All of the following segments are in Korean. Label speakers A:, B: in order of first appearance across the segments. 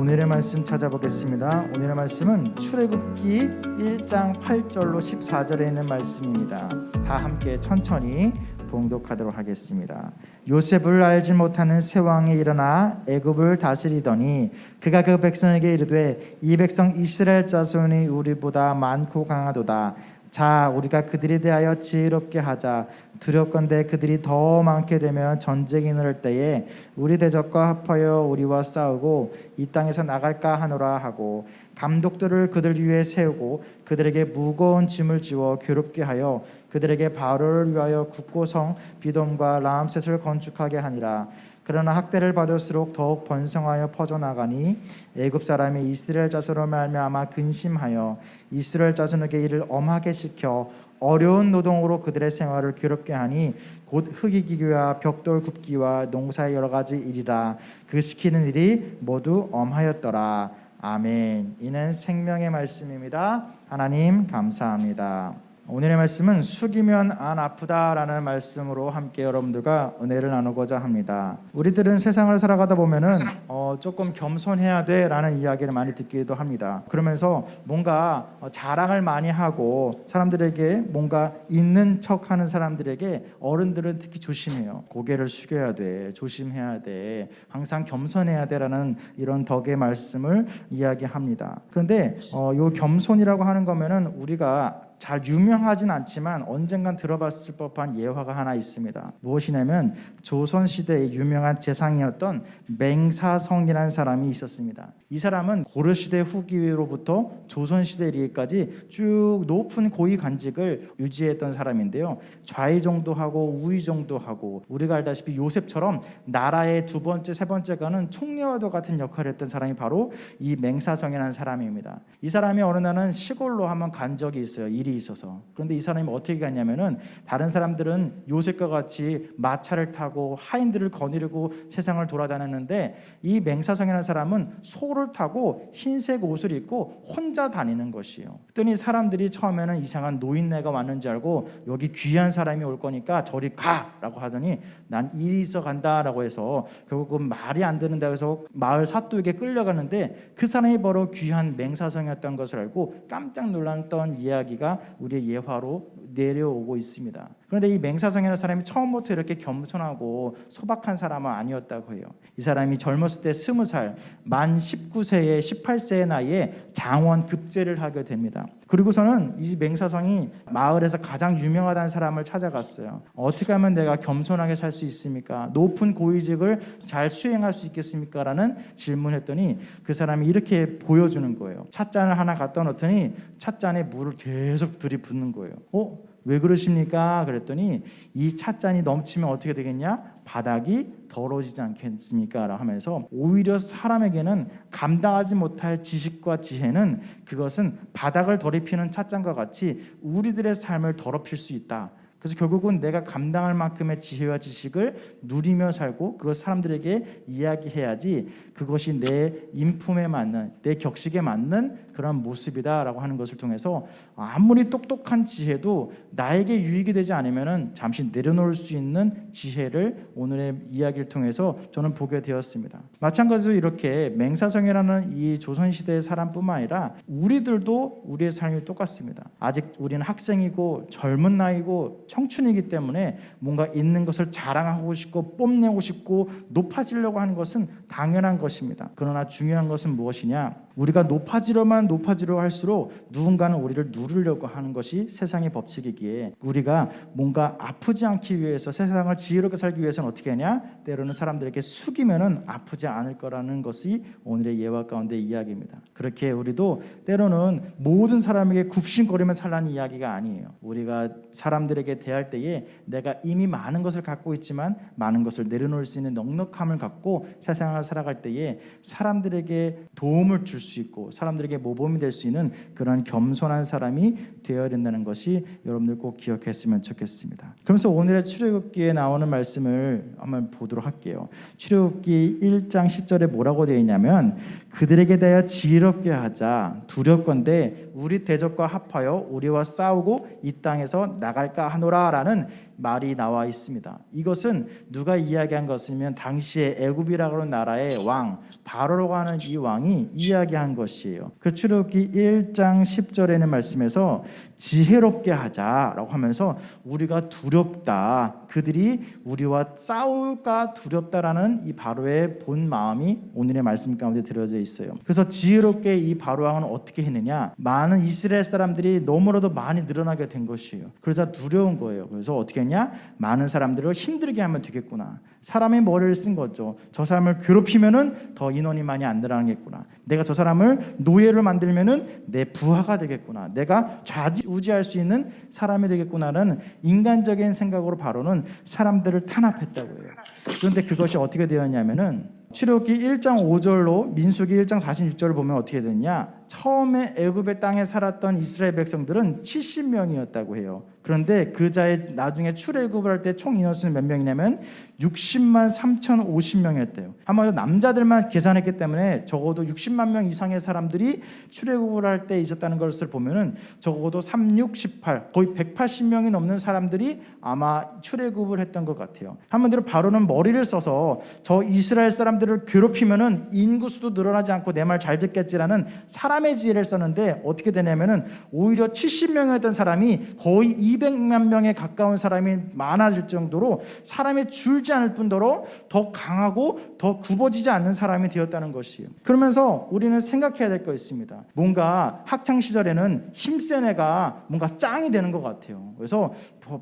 A: 오늘의 말씀 찾아보겠습니다. 오늘의 말씀은 출애굽기 1장 8절로 14절에 있는 말씀입니다. 다 함께 천천히 봉독하도록 하겠습니다. 요셉을 알지 못하는 새 왕이 일어나 애굽을 다스리더니 그가 그 백성에게 이르되 이 백성 이스라엘 자손이 우리보다 많고 강하도다. 자, 우리가 그들에 대하여 지혜롭게 하자. 두렵건대 그들이 더 많게 되면 전쟁이 일어날 때에 우리 대적과 합하여 우리와 싸우고 이 땅에서 나갈까 하노라 하고, 감독들을 그들 위에 세우고 그들에게 무거운 짐을 지워 괴롭게 하여 그들에게 바로를 위하여 굳고 성 비돔과 라암셋을 건축하게 하니라. 그러나 학대를 받을수록 더욱 번성하여 퍼져나가니 애굽 사람이 이스라엘 자손으로 말미암아 근심하여 이스라엘 자손에게 이를 엄하게 시켜 어려운 노동으로 그들의 생활을 괴롭게 하니 곧 흙이기와 벽돌 굽기와 농사의 여러 가지 일이라. 그 시키는 일이 모두 엄하였더라. 아멘. 이는 생명의 말씀입니다. 하나님 감사합니다. 오늘의 말씀은 숙이면 안 아프다라는 말씀으로 함께 여러분들과 은혜를 나누고자 합니다. 우리들은 세상을 살아가다 보면은 조금 겸손해야 돼라는 이야기를 많이 듣기도 합니다. 그러면서 뭔가 자랑을 많이 하고 사람들에게 뭔가 있는 척하는 사람들에게 어른들은 특히 조심해요. 고개를 숙여야 돼, 조심해야 돼, 항상 겸손해야 돼라는 이런 덕의 말씀을 이야기합니다. 그런데 요 겸손이라고 하는 거면은 우리가 잘 유명하진 않지만 언젠간 들어봤을 법한 예화가 하나 있습니다. 무엇이냐면 조선시대의 유명한 재상이었던 맹사성이라는 사람이 있었습니다. 이 사람은 고려시대 후기로부터 조선시대 이르기까지 쭉 높은 고위 관직을 유지했던 사람인데요, 좌의정도 하고 우의정도 하고 우리가 알다시피 요셉처럼 나라의 두 번째 세 번째 가는 총리와도 같은 역할을 했던 사람이 바로 이 맹사성이라는 사람입니다. 이 사람이 어느 날은 시골로 한번 간 적이 있어요. 일이 있어서. 그런데 이 사람이 어떻게 갔냐면은 다른 사람들은 요셉과 같이 마차를 타고 하인들을 거느리고 세상을 돌아다녔는데 이 맹사성이라는 사람은 소를 타고 흰색 옷을 입고 혼자 다니는 것이에요. 그랬더니 사람들이 처음에는 이상한 노인네가 왔는 줄 알고 여기 귀한 사람이 올 거니까 저리 가라고 하더니 난 일이 있어 간다라고 해서 결국은 말이 안 되는다고 해서 마을 사또에게 끌려가는데 그 사람이 바로 귀한 맹사성이었던 것을 알고 깜짝 놀랐던 이야기가 우리의 예화로 내려오고 있습니다. 그런데 이 맹사성이라는 사람이 처음부터 이렇게 겸손하고 소박한 사람은 아니었다고 해요. 이 사람이 젊었을 때 20살, 만 19세에 18세의 나이에 장원 급제를 하게 됩니다. 그리고서는 이 맹사성이 마을에서 가장 유명하다는 사람을 찾아갔어요. 어떻게 하면 내가 겸손하게 살 수 있습니까? 높은 고위직을 잘 수행할 수 있겠습니까? 라는 질문을 했더니 그 사람이 이렇게 보여주는 거예요. 찻잔을 하나 갖다 놓더니 찻잔에 물을 계속 들이붓는 거예요. 왜 그러십니까? 그랬더니 이 찻잔이 넘치면 어떻게 되겠냐? 바닥이 더러워지지 않겠습니까? 라고 하면서 오히려 사람에게는 감당하지 못할 지식과 지혜는 그것은 바닥을 더럽히는 찻잔과 같이 우리들의 삶을 더럽힐 수 있다. 그래서 결국은 내가 감당할 만큼의 지혜와 지식을 누리며 살고 그걸 사람들에게 이야기해야지 그것이 내 인품에 맞는, 내 격식에 맞는 그런 모습이다라고 하는 것을 통해서 아무리 똑똑한 지혜도 나에게 유익이 되지 않으면 잠시 내려놓을 수 있는 지혜를 오늘의 이야기를 통해서 저는 보게 되었습니다. 마찬가지로 이렇게 맹사성이라는 이 조선시대의 사람뿐만 아니라 우리들도 우리의 삶이 똑같습니다. 아직 우리는 학생이고 젊은 나이고 청춘이기 때문에 뭔가 있는 것을 자랑하고 싶고 뽐내고 싶고 높아지려고 하는 것은 당연한 것입니다. 그러나 중요한 것은 무엇이냐? 우리가 높아지려 할수록 누군가는 우리를 누르려고 하는 것이 세상의 법칙이기에 우리가 뭔가 아프지 않기 위해서 세상을 지혜롭게 살기 위해서는 어떻게 하냐? 때로는 사람들에게 숙이면은 아프지 않을 거라는 것이 오늘의 예화 가운데 이야기입니다. 그렇게 우리도 때로는 모든 사람에게 굽신거리며 살라는 이야기가 아니에요. 우리가 사람들에게 대할 때에 내가 이미 많은 것을 갖고 있지만 많은 것을 내려놓을 수 있는 넉넉함을 갖고 세상을 살아갈 때에 사람들에게 도움을 줄 수 있고 사람들에게 모범이 될 수 있는 그런 겸손한 사람이 되어야 된다는 것이 여러분들 꼭 기억했으면 좋겠습니다. 그러면서 오늘의 출애굽기에 나오는 말씀을 한번 보도록 할게요. 출애굽기 1장 10절에 뭐라고 되어 있냐면 그들에게 대하여 지혜롭게 하자 두렵건대 우리 대적과 합하여 우리와 싸우고 이 땅에서 나갈까 하노라 라는 말이 나와 있습니다. 이것은 누가 이야기한 것이면 당시에 애굽이라고 하는 나라의 왕 바로라고 하는 이 왕이 이야기한 것이에요. 그 출애굽기 1장 10절에는 말씀에서 지혜롭게 하자라고 하면서 우리가 두렵다, 그들이 우리와 싸울까 두렵다라는 이 바로의 본 마음이 오늘의 말씀 가운데 들어져 있어요. 그래서 지혜롭게 이 바로 왕은 어떻게 했느냐, 많은 이스라엘 사람들이 너무나도 많이 늘어나게 된 것이에요. 그러자 두려운 거예요. 그래서 어떻게 했냐, 많은 사람들을 힘들게 하면 되겠구나. 사람의 머리를 쓴 거죠. 저 사람을 괴롭히면은 더 인원이 많이 안 늘어나겠구나. 내가 저 사람을 노예를 만들면은 내 부하가 되겠구나. 내가 좌지우지할 수 있는 사람이 되겠구나라는 인간적인 생각으로 바로는 사람들을 탄압했다고 해요. 그런데 그것이 어떻게 되었냐면은 출애굽기 1장 5절로 민수기 1장 46절을 보면 어떻게 되냐, 처음에 애굽의 땅에 살았던 이스라엘 백성들은 70명이었다고 해요. 그런데 그 자의 나중에 출애굽을 할 때 총 인원수는 몇 명이냐면 60만 3,050명이었대요. 아마도 남자들만 계산했기 때문에 적어도 60만 명 이상의 사람들이 출애굽을 할 때 있었다는 것을 보면은 적어도 3, 6, 18 거의 180명이 넘는 사람들이 아마 출애굽을 했던 것 같아요. 한마디로 바로는 머리를 써서 저 이스라엘 사람들을 괴롭히면은 인구수도 늘어나지 않고 내 말 잘 듣겠지라는 사람의 지혜를 썼는데 어떻게 되냐면은 오히려 70명이었던 사람이 거의 200만 명에 가까운 사람이 많아질 정도로 사람이 줄지 않을 뿐더러 더 강하고 더 굽어지지 않는 사람이 되었다는 것이에요. 그러면서 우리는 생각해야 될 거 있습니다. 뭔가 학창 시절에는 힘센 애가 뭔가 짱이 되는 것 같아요. 그래서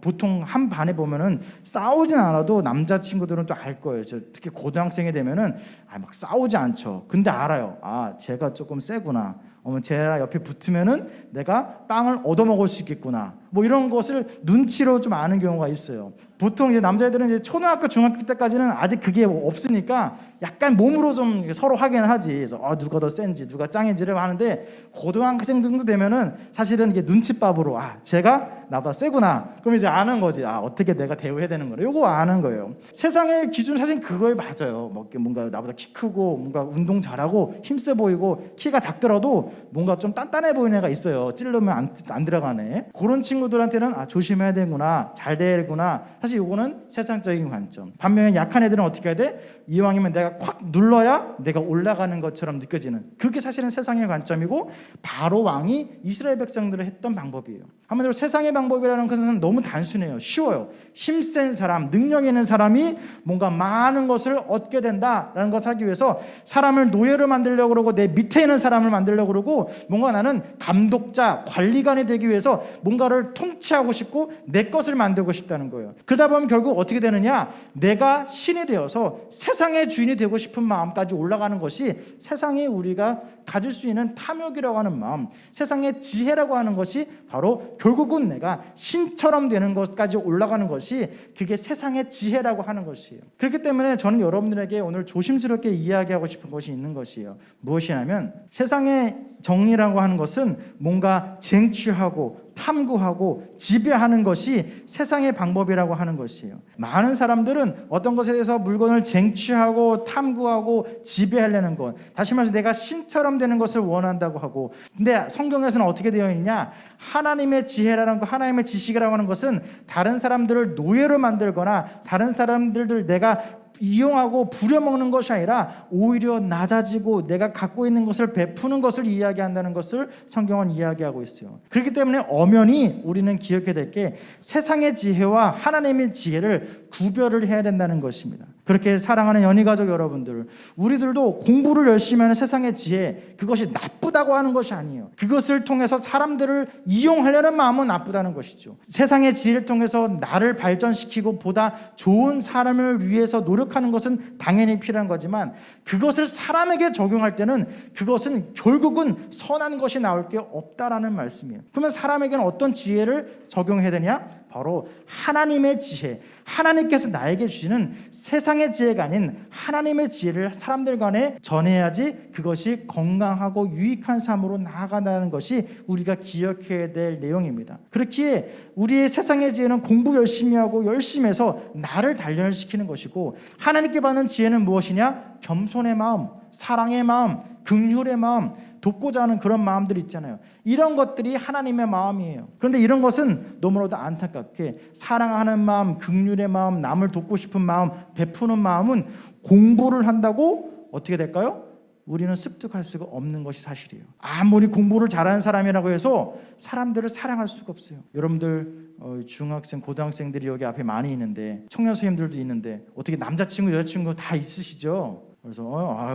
A: 보통 한 반에 보면은 싸우진 않아도 남자친구들은 또 알 거예요. 특히 고등학생이 되면은 막 싸우지 않죠. 근데 알아요. 쟤가 조금 세구나. 쟤랑 옆에 붙으면은 내가 빵을 얻어먹을 수 있겠구나. 뭐 이런 것을 눈치로 좀 아는 경우가 있어요. 보통 이제 남자애들은 이제 초등학교, 중학교 때까지는 아직 그게 없으니까 약간 몸으로 좀 서로 확인을 하지. 그래서 누가 더 센지, 누가 짱인지를 하는데 고등학생 정도 되면은 사실은 이게 눈치밥으로 쟤가 나보다 세구나. 그럼 이제 아는 거지. 어떻게 내가 대우해야 되는 거래. 요거 아는 거예요. 세상의 기준 사실 그거에 맞아요. 뭔가 나보다 키 크고 뭔가 운동 잘하고 힘세 보이고 키가 작더라도 뭔가 좀 단단해 보이는 애가 있어요. 찌르면 안 들어가네. 그런 친구들한테는 조심해야 되구나, 잘 돼야 되구나. 사실 이거는 세상적인 관점. 반면에 약한 애들은 어떻게 해야 돼? 이왕이면 내가 콱 눌러야 내가 올라가는 것처럼 느껴지는, 그게 사실은 세상의 관점이고 바로 왕이 이스라엘 백성들을 했던 방법이에요. 한마디로 세상의 방법이라는 것은 너무 단순해요. 쉬워요. 힘센 사람, 능력 있는 사람이 뭔가 많은 것을 얻게 된다라는 것을 하기 위해서 사람을 노예를 만들려고 그러고 내 밑에 있는 사람을 만들려고 그러고 뭔가 나는 감독자, 관리관이 되기 위해서 뭔가를 통치하고 싶고 내 것을 만들고 싶다는 거예요. 그러다 보면 결국 어떻게 되느냐, 내가 신이 되어서 세상의 주인이 되고 싶은 마음까지 올라가는 것이 세상에 우리가 가질 수 있는 탐욕이라고 하는 마음, 세상의 지혜라고 하는 것이 바로 결국은 내가 신처럼 되는 것까지 올라가는 것이 그게 세상의 지혜라고 하는 것이에요. 그렇기 때문에 저는 여러분들에게 오늘 조심스럽게 이야기하고 싶은 것이 있는 것이에요. 무엇이냐면 세상의 정의라고 하는 것은 뭔가 쟁취하고 탐구하고 지배하는 것이 세상의 방법이라고 하는 것이에요. 많은 사람들은 어떤 것에 대해서 물건을 쟁취하고 탐구하고 지배하려는 것, 다시 말해서 내가 신처럼 되는 것을 원한다고 하고, 근데 성경에서는 어떻게 되어 있냐, 하나님의 지혜라는 것, 하나님의 지식이라고 하는 것은 다른 사람들을 노예로 만들거나 다른 사람들을 내가 이용하고 부려먹는 것이 아니라 오히려 낮아지고 내가 갖고 있는 것을 베푸는 것을 이야기한다는 것을 성경은 이야기하고 있어요. 그렇기 때문에 엄연히 우리는 기억해야 될 게 세상의 지혜와 하나님의 지혜를 구별을 해야 된다는 것입니다. 그렇게 사랑하는 연희가족 여러분들, 우리들도 공부를 열심히 하는 세상의 지혜, 그것이 나쁘다고 하는 것이 아니에요. 그것을 통해서 사람들을 이용하려는 마음은 나쁘다는 것이죠. 세상의 지혜를 통해서 나를 발전시키고 보다 좋은 사람을 위해서 노력하는 것은 당연히 필요한 거지만 그것을 사람에게 적용할 때는 그것은 결국은 선한 것이 나올 게 없다라는 말씀이에요. 그러면 사람에게는 어떤 지혜를 적용해야 되냐? 바로 하나님의 지혜, 하나님께서 나에게 주시는 세상의 지혜가 아닌 하나님의 지혜를 사람들 간에 전해야지 그것이 건강하고 유익한 삶으로 나아간다는 것이 우리가 기억해야 될 내용입니다. 그렇기에 우리의 세상의 지혜는 공부 열심히 하고 열심히 해서 나를 단련시키는 것이고, 하나님께 받는 지혜는 무엇이냐? 겸손의 마음, 사랑의 마음, 긍휼의 마음, 돕고자 하는 그런 마음들이 있잖아요. 이런 것들이 하나님의 마음이에요. 그런데 이런 것은 너무나도 안타깝게 사랑하는 마음, 긍휼의 마음, 남을 돕고 싶은 마음, 베푸는 마음은 공부를 한다고 어떻게 될까요? 우리는 습득할 수가 없는 것이 사실이에요. 아무리 공부를 잘하는 사람이라고 해서 사람들을 사랑할 수가 없어요. 여러분들 중학생, 고등학생들이 여기 앞에 많이 있는데, 청년 선생님들도 있는데 어떻게 남자친구, 여자친구 다 있으시죠? 그래서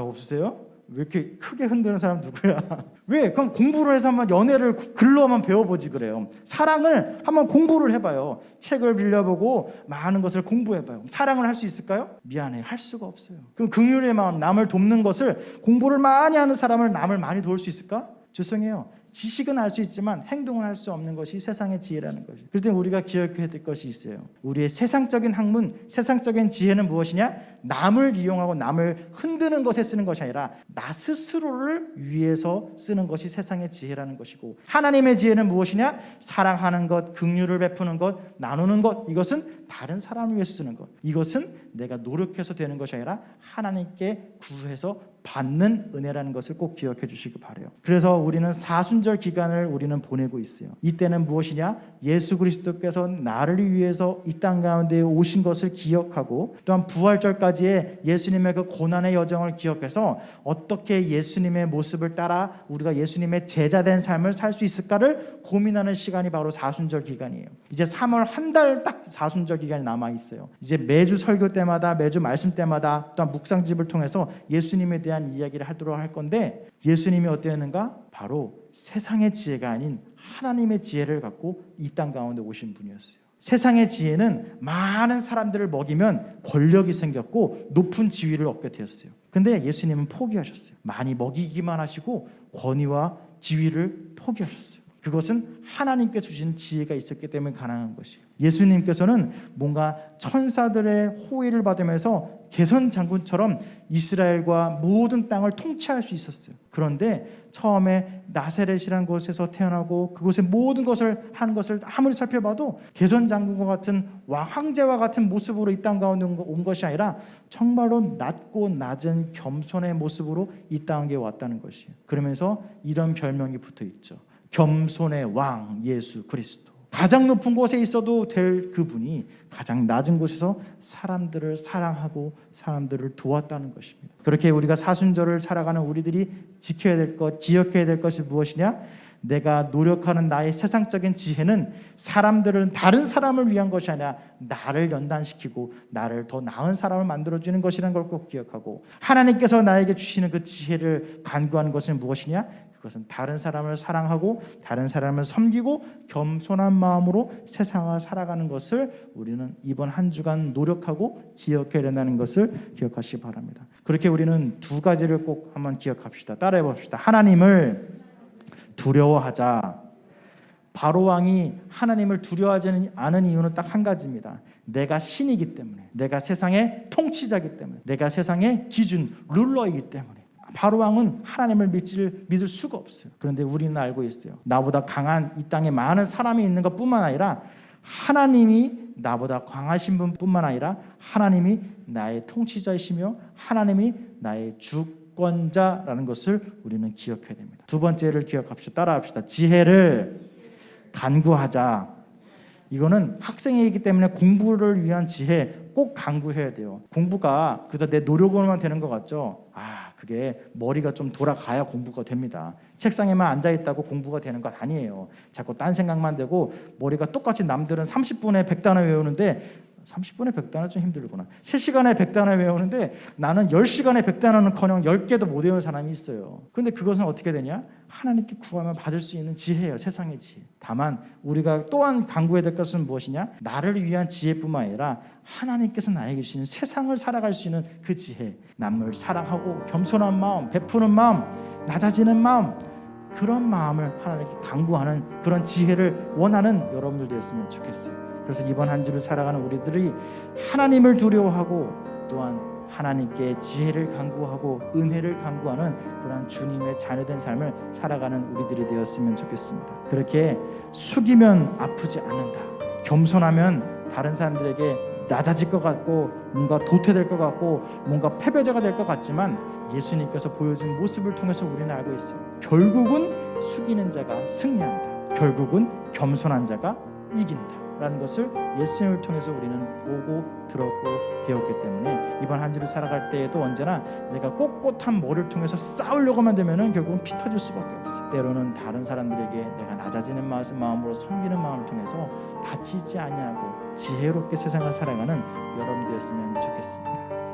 A: 없으세요? 왜 이렇게 크게 흔드는 사람 누구야? 왜? 그럼 공부를 해서 한번 연애를 글로 한번 배워보지 그래요. 사랑을 한번 공부를 해봐요. 책을 빌려보고 많은 것을 공부해봐요. 사랑을 할 수 있을까요? 미안해, 할 수가 없어요. 그럼 긍휼의 마음, 남을 돕는 것을 공부를 많이 하는 사람을 남을 많이 도울 수 있을까? 죄송해요. 지식은 알 수 있지만 행동을 할 수 없는 것이 세상의 지혜라는 것이죠. 그럴 때 우리가 기억해야 될 것이 있어요. 우리의 세상적인 학문, 세상적인 지혜는 무엇이냐? 남을 이용하고 남을 흔드는 것에 쓰는 것이 아니라 나 스스로를 위해서 쓰는 것이 세상의 지혜라는 것이고, 하나님의 지혜는 무엇이냐? 사랑하는 것, 긍휼을 베푸는 것, 나누는 것, 이것은 다른 사람을 위해서 쓰는 것, 이것은 내가 노력해서 되는 것이 아니라 하나님께 구해서 받는 은혜라는 것을 꼭 기억해 주시기 바라요. 그래서 우리는 사순절 기간을 우리는 보내고 있어요. 이때는 무엇이냐? 예수 그리스도께서 나를 위해서 이 땅 가운데 오신 것을 기억하고, 또한 부활절까지의 예수님의 그 고난의 여정을 기억해서 어떻게 예수님의 모습을 따라 우리가 예수님의 제자된 삶을 살 수 있을까를 고민하는 시간이 바로 사순절 기간이에요. 이제 3월 한 달 딱 사순절 기간이 남아 있어요. 이제 매주 설교 때마다, 매주 말씀 때마다, 또한 묵상집을 통해서 예수님에 대한 이야기를 하도록 할 건데, 예수님이 어땠는가? 바로 세상의 지혜가 아닌 하나님의 지혜를 갖고 이 땅 가운데 오신 분이었어요. 세상의 지혜는 많은 사람들을 먹이면 권력이 생겼고 높은 지위를 얻게 되었어요. 근데 예수님은 포기하셨어요. 많이 먹이기만 하시고 권위와 지위를 포기하셨어요. 그것은 하나님께서 주신 지혜가 있었기 때문에 가능한 것이에요. 예수님께서는 뭔가 천사들의 호의를 받으면서 개선 장군처럼 이스라엘과 모든 땅을 통치할 수 있었어요. 그런데 처음에 나사렛이라는 곳에서 태어나고 그곳의 모든 것을 하는 것을 아무리 살펴봐도 개선 장군과 같은 황제와 같은 모습으로 이 땅 가운데 온 것이 아니라 정말로 낮고 낮은 겸손의 모습으로 이 땅에 왔다는 것이에요. 그러면서 이런 별명이 붙어 있죠. 겸손의 왕 예수 그리스도. 가장 높은 곳에 있어도 될 그분이 가장 낮은 곳에서 사람들을 사랑하고 사람들을 도왔다는 것입니다. 그렇게 우리가 사순절을 살아가는 우리들이 지켜야 될 것, 기억해야 될 것이 무엇이냐? 내가 노력하는 나의 세상적인 지혜는 사람들은 다른 사람을 위한 것이 아니라 나를 연단시키고 나를 더 나은 사람을 만들어주는 것이라는 걸 꼭 기억하고, 하나님께서 나에게 주시는 그 지혜를 간구하는 것은 무엇이냐? 그것은 다른 사람을 사랑하고 다른 사람을 섬기고 겸손한 마음으로 세상을 살아가는 것을 우리는 이번 한 주간 노력하고 기억해야 된다는 것을 기억하시기 바랍니다. 그렇게 우리는 두 가지를 꼭 한번 기억합시다. 따라해 봅시다. 하나님을 두려워하자. 바로왕이 하나님을 두려워하지 않은 이유는 딱 한 가지입니다. 내가 신이기 때문에, 내가 세상의 통치자이기 때문에, 내가 세상의 기준, 룰러이기 때문에. 바로왕은 하나님을 믿을 수가 없어요. 그런데 우리는 알고 있어요. 나보다 강한 이 땅에 많은 사람이 있는 것뿐만 아니라 하나님이 나보다 강하신 분뿐만 아니라 하나님이 나의 통치자이시며 하나님이 나의 주권자라는 것을 우리는 기억해야 됩니다. 두 번째를 기억합시다. 따라합시다. 지혜를 간구하자. 이거는 학생이기 때문에 공부를 위한 지혜 꼭 간구해야 돼요. 공부가 그저 내 노력으로만 되는 것 같죠? 그게 머리가 좀 돌아가야 공부가 됩니다. 책상에만 앉아있다고 공부가 되는 건 아니에요. 자꾸 딴 생각만 되고 머리가 똑같이 남들은 30분에 100단어 외우는데 30분에 100단어 좀 힘들구나. 3시간에 100단어 외우는데 나는 10시간에 100단어는커녕 10개도 못 외우는 사람이 있어요. 그런데 그것은 어떻게 되냐? 하나님께 구하면 받을 수 있는 지혜예요. 세상의 지혜. 다만 우리가 또한 간구해야 될 것은 무엇이냐? 나를 위한 지혜뿐만 아니라 하나님께서 나에게 주신 세상을 살아갈 수 있는 그 지혜. 남을 사랑하고 겸손한 마음, 베푸는 마음, 낮아지는 마음, 그런 마음을 하나님께 간구하는 그런 지혜를 원하는 여러분들 되었으면 좋겠어요. 그래서 이번 한 주를 살아가는 우리들이 하나님을 두려워하고 또한 하나님께 지혜를 간구하고 은혜를 간구하는 그러한 주님의 자녀된 삶을 살아가는 우리들이 되었으면 좋겠습니다. 그렇게 숙이면 아프지 않는다. 겸손하면 다른 사람들에게 낮아질 것 같고 뭔가 도태될 것 같고 뭔가 패배자가 될 것 같지만 예수님께서 보여준 모습을 통해서 우리는 알고 있어요. 결국은 숙이는 자가 승리한다. 결국은 겸손한 자가 이긴다 라는 것을 예수님을 통해서 우리는 보고 들었고 배웠기 때문에 이번 한 주를 살아갈 때에도 언제나 내가 꼿꼿한 뭐를 통해서 싸우려고만 되면은 결국은 피 터질 수밖에 없어요. 때로는 다른 사람들에게 내가 낮아지는 마음으로 섬기는 마음을 통해서 다치지 아니하고 지혜롭게 세상을 살아가는 여러분 되었으면 좋겠습니다.